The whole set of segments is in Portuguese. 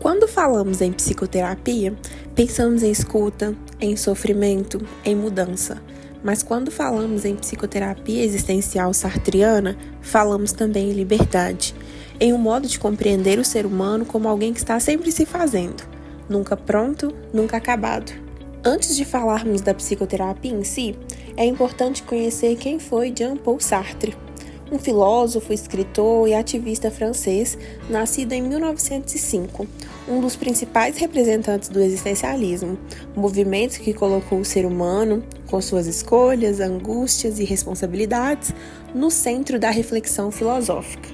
Quando falamos em psicoterapia, pensamos em escuta, em sofrimento, em mudança. Mas quando falamos em psicoterapia existencial sartriana, falamos também em liberdade, em um modo de compreender o ser humano como alguém que está sempre se fazendo, nunca pronto, nunca acabado. Antes de falarmos da psicoterapia em si, é importante conhecer quem foi Jean-Paul Sartre, um filósofo, escritor e ativista francês, nascido em 1905, um dos principais representantes do existencialismo, movimento que colocou o ser humano, com suas escolhas, angústias e responsabilidades, no centro da reflexão filosófica.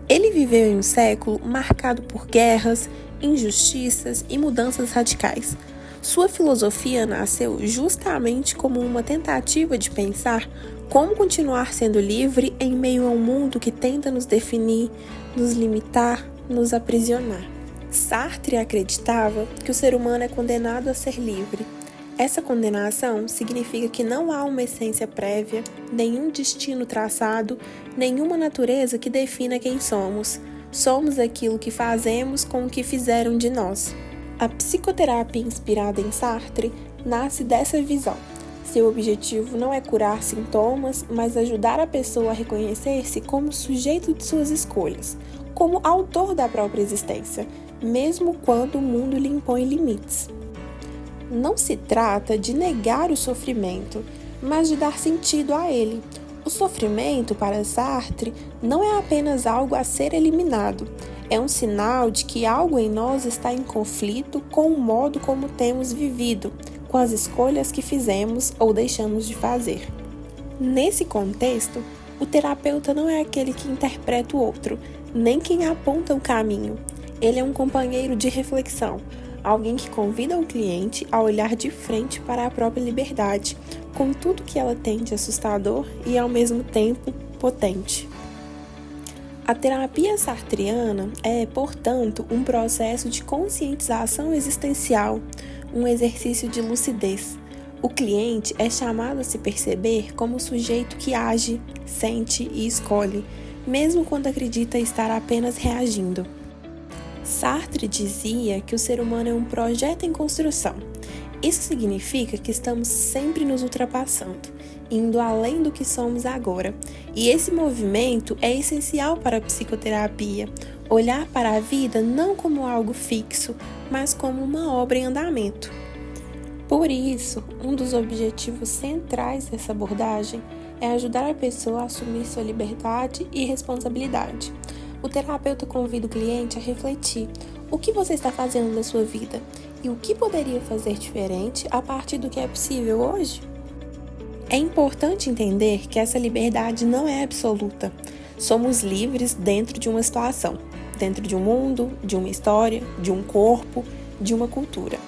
Ele viveu em um século marcado por guerras, injustiças e mudanças radicais. Sua filosofia nasceu justamente como uma tentativa de pensar como continuar sendo livre em meio a um mundo que tenta nos definir, nos limitar, nos aprisionar. Sartre acreditava que o ser humano é condenado a ser livre. Essa condenação significa que não há uma essência prévia, nenhum destino traçado, nenhuma natureza que defina quem somos. Somos aquilo que fazemos com o que fizeram de nós. A psicoterapia inspirada em Sartre nasce dessa visão. Seu objetivo não é curar sintomas, mas ajudar a pessoa a reconhecer-se como sujeito de suas escolhas, como autor da própria existência, mesmo quando o mundo lhe impõe limites. Não se trata de negar o sofrimento, mas de dar sentido a ele. O sofrimento, para Sartre, não é apenas algo a ser eliminado. É um sinal de que algo em nós está em conflito com o modo como temos vivido, com as escolhas que fizemos ou deixamos de fazer. Nesse contexto, o terapeuta não é aquele que interpreta o outro, nem quem aponta o caminho. Ele é um companheiro de reflexão, alguém que convida o cliente a olhar de frente para a própria liberdade, com tudo que ela tem de assustador e, ao mesmo tempo, potente. A terapia sartriana é, portanto, um processo de conscientização existencial, um exercício de lucidez. O cliente é chamado a se perceber como o sujeito que age, sente e escolhe, mesmo quando acredita estar apenas reagindo. Sartre dizia que o ser humano é um projeto em construção. Isso significa que estamos sempre nos ultrapassando, indo além do que somos agora. E esse movimento é essencial para a psicoterapia, olhar para a vida não como algo fixo, mas como uma obra em andamento. Por isso, um dos objetivos centrais dessa abordagem é ajudar a pessoa a assumir sua liberdade e responsabilidade. O terapeuta convida o cliente a refletir: o que você está fazendo na sua vida e o que poderia fazer diferente a partir do que é possível hoje? É importante entender que essa liberdade não é absoluta. Somos livres dentro de uma situação, dentro de um mundo, de uma história, de um corpo, de uma cultura.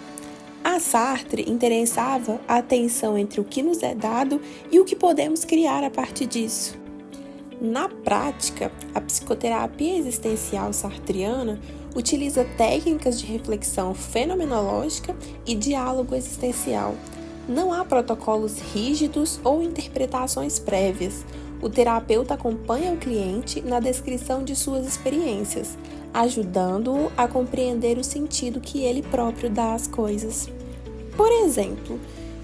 A Sartre interessava a tensão entre o que nos é dado e o que podemos criar a partir disso. Na prática, a psicoterapia existencial sartriana utiliza técnicas de reflexão fenomenológica e diálogo existencial. Não há protocolos rígidos ou interpretações prévias. O terapeuta acompanha o cliente na descrição de suas experiências, ajudando-o a compreender o sentido que ele próprio dá às coisas. Por exemplo,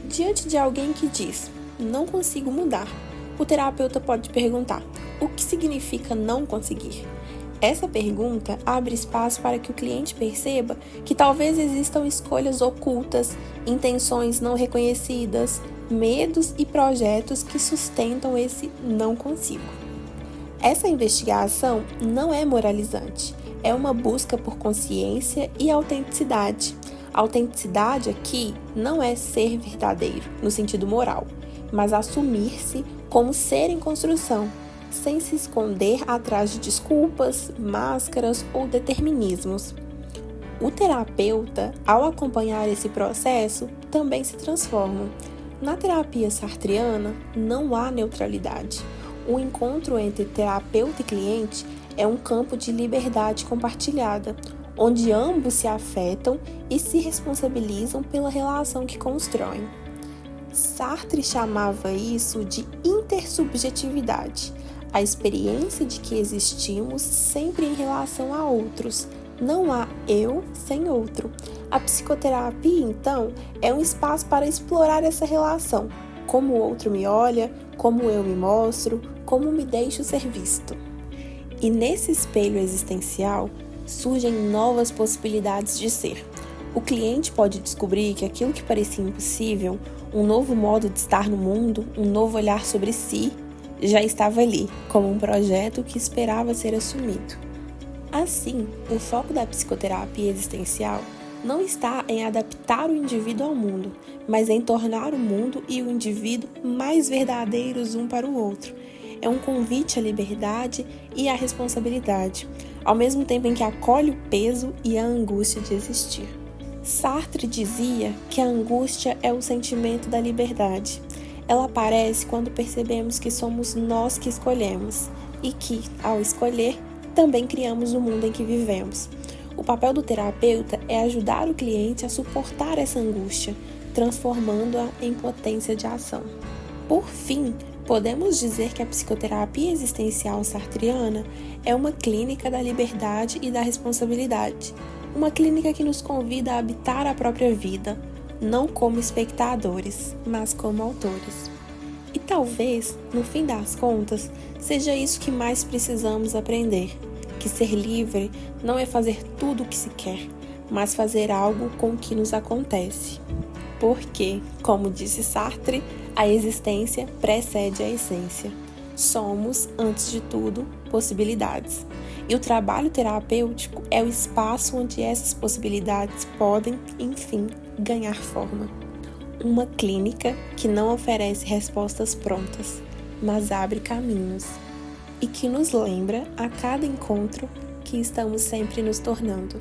diante de alguém que diz: "não consigo mudar", o terapeuta pode perguntar: o que significa não conseguir? Essa pergunta abre espaço para que o cliente perceba que talvez existam escolhas ocultas, intenções não reconhecidas, medos e projetos que sustentam esse não consigo. Essa investigação não é moralizante, é uma busca por consciência e autenticidade. A autenticidade aqui não é ser verdadeiro, no sentido moral, mas assumir-se como ser em construção, sem se esconder atrás de desculpas, máscaras ou determinismos. O terapeuta, ao acompanhar esse processo, também se transforma. Na terapia sartriana, não há neutralidade. O encontro entre terapeuta e cliente é um campo de liberdade compartilhada, onde ambos se afetam e se responsabilizam pela relação que constroem. Sartre chamava isso de intersubjetividade, a experiência de que existimos sempre em relação a outros, Não há eu sem outro. A psicoterapia, então, é um espaço para explorar essa relação. Como o outro me olha, como eu me mostro, como me deixo ser visto. E nesse espelho existencial, surgem novas possibilidades de ser. O cliente pode descobrir que aquilo que parecia impossível, um novo modo de estar no mundo, um novo olhar sobre si, já estava ali, como um projeto que esperava ser assumido. Assim, o foco da psicoterapia existencial não está em adaptar o indivíduo ao mundo, mas em tornar o mundo e o indivíduo mais verdadeiros um para o outro. É um convite à liberdade e à responsabilidade, ao mesmo tempo em que acolhe o peso e a angústia de existir. Sartre dizia que a angústia é o sentimento da liberdade. Ela aparece quando percebemos que somos nós que escolhemos e que, ao escolher, também criamos o mundo em que vivemos. O papel do terapeuta é ajudar o cliente a suportar essa angústia, transformando-a em potência de ação. Por fim, podemos dizer que a psicoterapia existencial sartriana é uma clínica da liberdade e da responsabilidade. Uma clínica que nos convida a habitar a própria vida, não como espectadores, mas como autores. E talvez, no fim das contas, seja isso que mais precisamos aprender, que ser livre não é fazer tudo o que se quer, mas fazer algo com o que nos acontece. Porque, como disse Sartre, a existência precede a essência. Somos, antes de tudo, possibilidades. E o trabalho terapêutico é o espaço onde essas possibilidades podem, enfim, ganhar forma. Uma clínica que não oferece respostas prontas, mas abre caminhos. E que nos lembra a cada encontro que estamos sempre nos tornando.